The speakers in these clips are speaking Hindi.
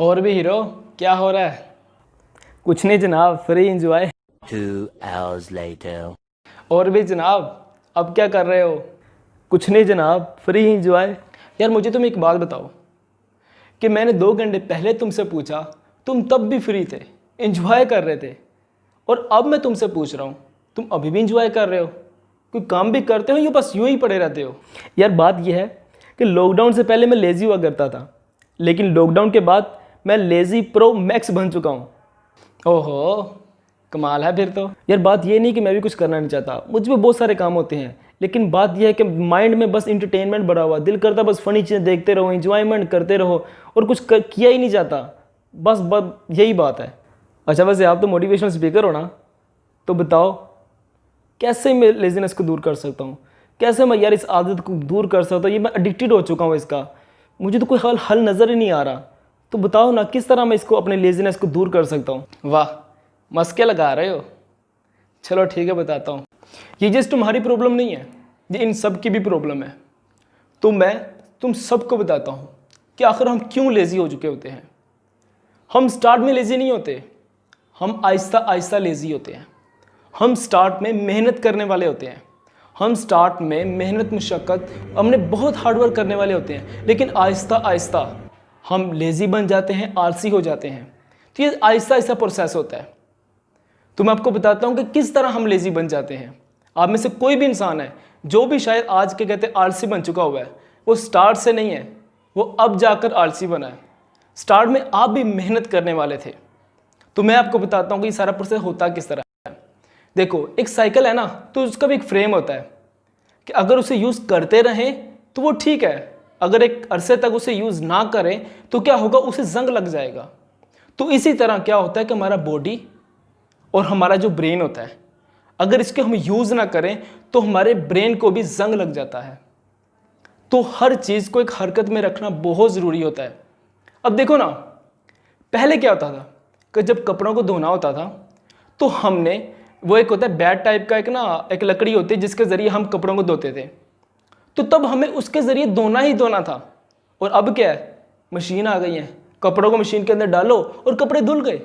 और भी हीरो, क्या हो रहा है? कुछ नहीं जनाब, फ्री एंजॉय। 2 hours later. और भी जनाब, अब क्या कर रहे हो? कुछ नहीं जनाब, फ्री एंजॉय। यार मुझे तुम एक बात बताओ कि मैंने 2 घंटे पहले तुमसे पूछा, तुम तब भी फ्री थे, एंजॉय कर रहे थे, और अब मैं तुमसे पूछ रहा हूँ, तुम अभी भी एंजॉय कर रहे हो? कोई काम भी करते हो या बस यूं ही पड़े रहते हो? यार बात यह है कि लॉकडाउन से पहले मैं लेज़ी हुआ करता था, लेकिन लॉकडाउन के बाद मैं लेज़ी प्रो मैक्स बन चुका हूँ। ओहो, कमाल है फिर तो। यार बात ये नहीं कि मैं भी कुछ करना नहीं चाहता, मुझ पे बहुत सारे काम होते हैं, लेकिन बात यह है कि माइंड में बस इंटरटेनमेंट भरा हुआ, दिल करता बस फनी चीज़ें देखते रहो, एंजॉयमेंट करते रहो, और कुछ किया ही नहीं जाता। बस यही बात है। अच्छा वैसे आप तो मोटिवेशनल स्पीकर हो ना, तो बताओ कैसे मैं लेजीनेस को दूर कर सकता हूँ? कैसे मैं यार इस आदत को दूर कर सकता हूँ? ये मैं एडिक्टेड हो चुका हूँ इसका, मुझे तो कोई हल नज़र ही नहीं आ रहा। तो बताओ ना किस तरह मैं इसको, अपने लेजीनेस को दूर कर सकता हूँ? वाह, मस्के लगा रहे हो। चलो ठीक है, बताता हूँ। ये जस्ट तुम्हारी प्रॉब्लम नहीं है, ये इन सब की भी प्रॉब्लम है। तो मैं तुम सबको बताता हूँ कि आखिर हम क्यों लेज़ी हो चुके होते हैं। हम स्टार्ट में लेज़ी नहीं होते, हम आहिस्ता आहिस्ता लेज़ी होते हैं। हम स्टार्ट में मेहनत करने वाले होते हैं, हम स्टार्ट में मेहनत मुशक्क़त हमने बहुत हार्डवर्क करने वाले होते हैं, लेकिन आहिस्ता आहिस्ता हम लेज़ी बन जाते हैं, आलसी हो जाते हैं। तो ये आहिस्ता आहिस्ता प्रोसेस होता है। तो मैं आपको बताता हूँ कि किस तरह हम लेज़ी बन जाते हैं। आप में से कोई भी इंसान है जो भी शायद आज के कहते आलसी बन चुका हुआ है, वो स्टार्ट से नहीं है, वो अब जाकर आलसी बना है। स्टार्ट में आप भी मेहनत करने वाले थे। तो मैं आपको बताता हूँ कि ये सारा प्रोसेस होता किस तरह है। देखो, एक साइकिल है ना, तो उसका भी एक फ्रेम होता है कि अगर उसे यूज़ करते रहें तो वो ठीक है, अगर एक अरसे तक उसे यूज़ ना करें तो क्या होगा, उसे जंग लग जाएगा। तो इसी तरह क्या होता है कि हमारा बॉडी और हमारा जो ब्रेन होता है, अगर इसके हम यूज़ ना करें तो हमारे ब्रेन को भी जंग लग जाता है। तो हर चीज़ को एक हरकत में रखना बहुत ज़रूरी होता है। अब देखो ना, पहले क्या होता था कि जब कपड़ों को धोना होता था तो हमने, वो एक होता है बैट टाइप का, एक लकड़ी होती है जिसके ज़रिए हम कपड़ों को धोते थे, तो तब हमें उसके ज़रिए धोना ही धोना था। और अब क्या है, मशीन आ गई है, कपड़ों को मशीन के अंदर डालो और कपड़े धुल गए।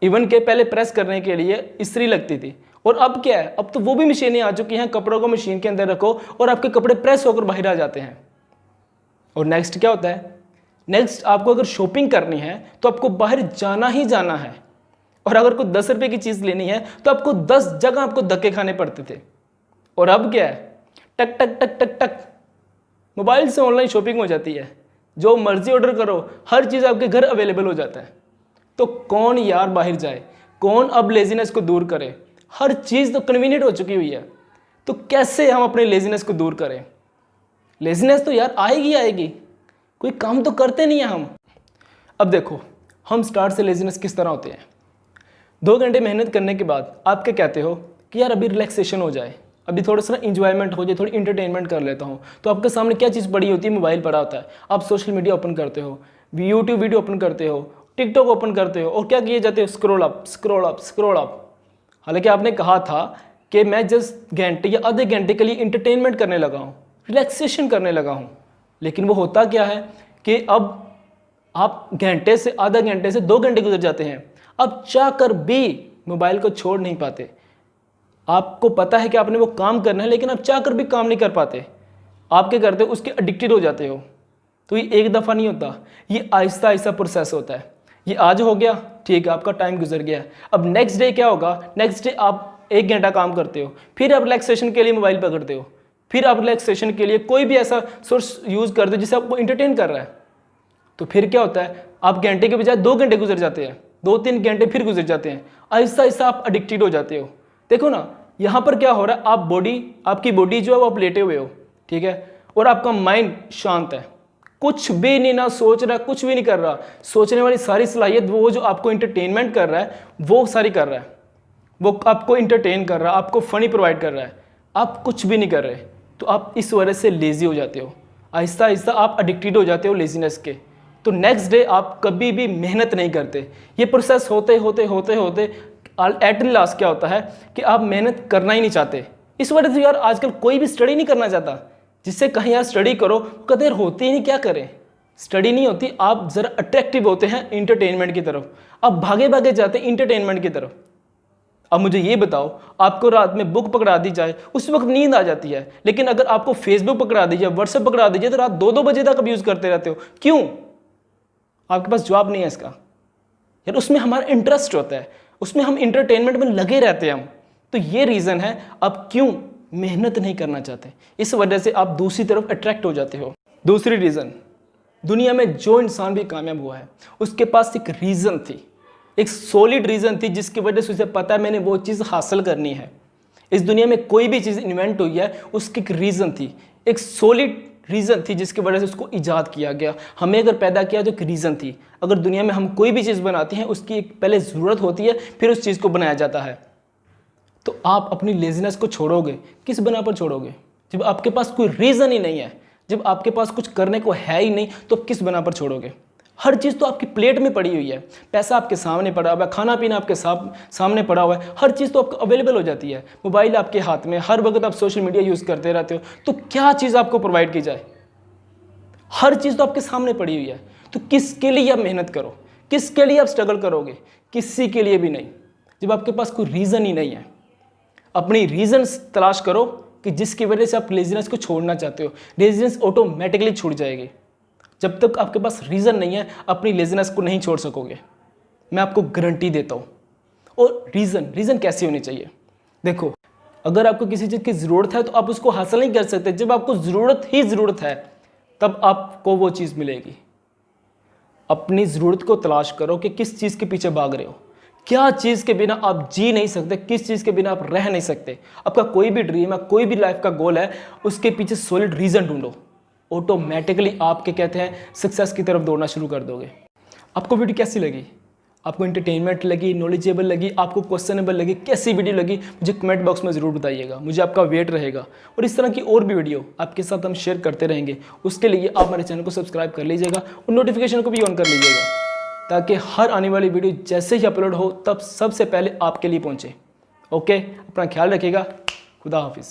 इवन के पहले प्रेस करने के लिए इस्त्री लगती थी, और अब क्या है, अब तो वो भी मशीनें आ चुकी हैं, कपड़ों को मशीन के अंदर रखो और आपके कपड़े प्रेस होकर बाहर आ जाते हैं। और नेक्स्ट क्या होता है, नेक्स्ट आपको अगर शॉपिंग करनी है तो आपको बाहर जाना ही जाना है, और अगर कोई 10 रुपये की चीज़ लेनी है तो आपको 10 जगह आपको धक्के खाने पड़ते थे। और अब क्या है, टक टक टक टक टक, मोबाइल से ऑनलाइन शॉपिंग हो जाती है, जो मर्जी ऑर्डर करो, हर चीज़ आपके घर अवेलेबल हो जाता है। तो कौन यार बाहर जाए, कौन अब लेजीनेस को दूर करे? हर चीज़ तो कन्वीनियंट हो चुकी हुई है, तो कैसे हम अपने लेजीनेस को दूर करें? लेजीनेस तो यार आएगी आएगी, कोई काम तो करते नहीं है हम। अब देखो, हम स्टार्ट से लेजीनेस किस तरह होते हैं। 2 घंटे मेहनत करने के बाद आप क्या कहते हो कि यार अभी रिलैक्सेशन हो जाए, अभी थोड़ा सा इंजॉयमेंट हो जाए, थोड़ी इंटरटेनमेंट कर लेता हूँ। तो आपके सामने क्या चीज़ पड़ी होती है, मोबाइल पड़ा होता है। आप सोशल मीडिया ओपन करते हो, यूट्यूब वीडियो ओपन करते हो, टिकटॉक ओपन करते हो, और क्या किए जाते हो, scroll up scroll up scroll up. हालांकि आपने कहा था कि मैं जस्ट घंटे या आधे घंटे के लिए इंटरटेनमेंट करने लगा हूँ, रिलैक्सेशन करने लगा हूँ, लेकिन वो होता क्या है कि अब आप घंटे से, आधा घंटे से 2 घंटे गुजर जाते हैं, अब चाह कर भी मोबाइल को छोड़ नहीं पाते। आपको पता है कि आपने वो काम करना है, लेकिन आप चाह कर भी काम नहीं कर पाते। आप क्या करते हो, उसके एडिक्टेड हो जाते हो। तो ये एक दफ़ा नहीं होता, ये आहिस्ता आहिस्ता प्रोसेस होता है। ये आज हो गया, ठीक है, आपका टाइम गुजर गया। अब नेक्स्ट डे क्या होगा, नेक्स्ट डे आप 1 घंटा काम करते हो, फिर आप रिलैक्सेशन के लिए मोबाइल पकड़ते हो, फिर आप रिलैक्सेशन के लिए कोई भी ऐसा सोर्स यूज़ करते हो जिससे आपको इंटरटेन कर रहा है। तो फिर क्या होता है, आप घंटे के बजाय 2 घंटे गुजर जाते हैं, 2-3 घंटे फिर गुजर जाते हैं। आहिस्ता आहिस्ता आप एडिक्टेड हो जाते हो। देखो ना, यहाँ पर क्या हो रहा है, आपकी बॉडी जो है वो आप लेटे हुए हो, ठीक है, और आपका माइंड शांत है, कुछ भी नहीं ना सोच रहा, कुछ भी नहीं कर रहा। सोचने वाली सारी सलाहियत वो जो आपको इंटरटेनमेंट कर रहा है वो सारी कर रहा है, वो आपको इंटरटेन कर रहा है, आपको फनी प्रोवाइड कर रहा है, आप कुछ भी नहीं कर रहे। तो आप इस वजह से लेज़ी हो जाते हो, आहिस्ता आहिस्ता आप एडिक्टेड हो जाते हो लेजीनेस के। तो नेक्स्ट डे आप कभी भी मेहनत नहीं करते। ये प्रोसेस होते होते होते होते एट लास्ट क्या होता है कि आप मेहनत करना ही नहीं चाहते। इस वजह से यार आजकल कोई भी स्टडी नहीं करना चाहता, जिससे कहीं यार स्टडी करो, कहते यार होती ही नहीं, क्या करें, स्टडी नहीं होती, आप ज़रा अट्रैक्टिव होते हैं इंटरटेनमेंट की तरफ, आप भागे भागे जाते हैं इंटरटेनमेंट की तरफ। अब मुझे ये बताओ, आपको रात में बुक पकड़ा दी जाए, उस वक्त नींद आ जाती है, लेकिन अगर आपको फेसबुक पकड़ा दी जाए, व्हाट्सएप पकड़ा दी जाए, तो रात 2-2 बजे तक यूज़ करते रहते हो। क्यों? आपके पास जवाब नहीं है इसका। यार उसमें हमारा इंटरेस्ट होता है, उसमें हम इंटरटेनमेंट में लगे रहते हैं हम। तो ये रीज़न है आप क्यों मेहनत नहीं करना चाहते, इस वजह से आप दूसरी तरफ अट्रैक्ट हो जाते हो। दूसरी रीज़न, दुनिया में जो इंसान भी कामयाब हुआ है उसके पास एक रीज़न थी, एक सॉलिड रीज़न थी, जिसकी वजह से उसे पता है मैंने वो चीज़ हासिल करनी है। इस दुनिया में कोई भी चीज़ इन्वेंट हुई है उसकी एक रीज़न थी, एक सॉलिड रीज़न थी जिसकी वजह से उसको ईजाद किया गया। हमें अगर पैदा किया तो एक रीज़न थी। अगर दुनिया में हम कोई भी चीज़ बनाते हैं उसकी एक पहले ज़रूरत होती है, फिर उस चीज़ को बनाया जाता है। तो आप अपनी लेज़ीनेस को छोड़ोगे, किस बना पर छोड़ोगे? जब आपके पास कोई रीज़न ही नहीं है, जब आपके पास कुछ करने को है ही नहीं, तो आप किस बना पर छोड़ोगे? हर चीज़ तो आपकी प्लेट में पड़ी हुई है, पैसा आपके सामने पड़ा हुआ है, खाना पीना आपके सामने पड़ा हुआ है, हर चीज़ तो आपको अवेलेबल हो जाती है, मोबाइल आपके हाथ में, हर वक्त आप सोशल मीडिया यूज़ करते रहते हो। तो क्या चीज़ आपको प्रोवाइड की जाए? हर चीज़ तो आपके सामने पड़ी हुई है। तो किसके लिए आप मेहनत करो, किसके लिए आप स्ट्रगल करोगे? किसी के लिए भी नहीं। जब आपके पास कोई रीज़न ही नहीं है, अपनी रीज़न्स तलाश करो कि जिसकी वजह से आप लेज़ीनेस को छोड़ना चाहते हो। लेज़ीनेस ऑटोमेटिकली छूट जाएगी। जब तक आपके पास रीज़न नहीं है, अपनी लेज़ीनेस को नहीं छोड़ सकोगे, मैं आपको गारंटी देता हूँ। और रीज़न कैसी होनी चाहिए? देखो, अगर आपको किसी चीज़ की ज़रूरत है तो आप उसको हासिल नहीं कर सकते। जब आपको ज़रूरत है तब आपको वो चीज़ मिलेगी। अपनी ज़रूरत को तलाश करो कि किस चीज़ के पीछे भाग रहे हो, क्या चीज़ के बिना आप जी नहीं सकते, किस चीज़ के बिना आप रह नहीं सकते। आपका कोई भी ड्रीम है, कोई भी लाइफ का गोल है, उसके पीछे सॉलिड रीज़न ढूंढो। ऑटोमेटिकली आपके कहते हैं सक्सेस की तरफ दौड़ना शुरू कर दोगे। आपको वीडियो कैसी लगी? आपको एंटरटेनमेंट लगी, नॉलेजेबल लगी, आपको क्वेश्चनेबल लगी, कैसी वीडियो लगी मुझे कमेंट बॉक्स में ज़रूर बताइएगा। मुझे आपका वेट रहेगा और इस तरह की और भी वीडियो आपके साथ हम शेयर करते रहेंगे। उसके लिए आप हमारे चैनल को सब्सक्राइब कर लीजिएगा और नोटिफिकेशन को भी ऑन कर लीजिएगा, ताकि हर आने वाली वीडियो जैसे ही अपलोड हो तब सबसे पहले आपके लिए पहुँचे। ओके, अपना ख्याल रखिएगा। खुदा हाफिज़।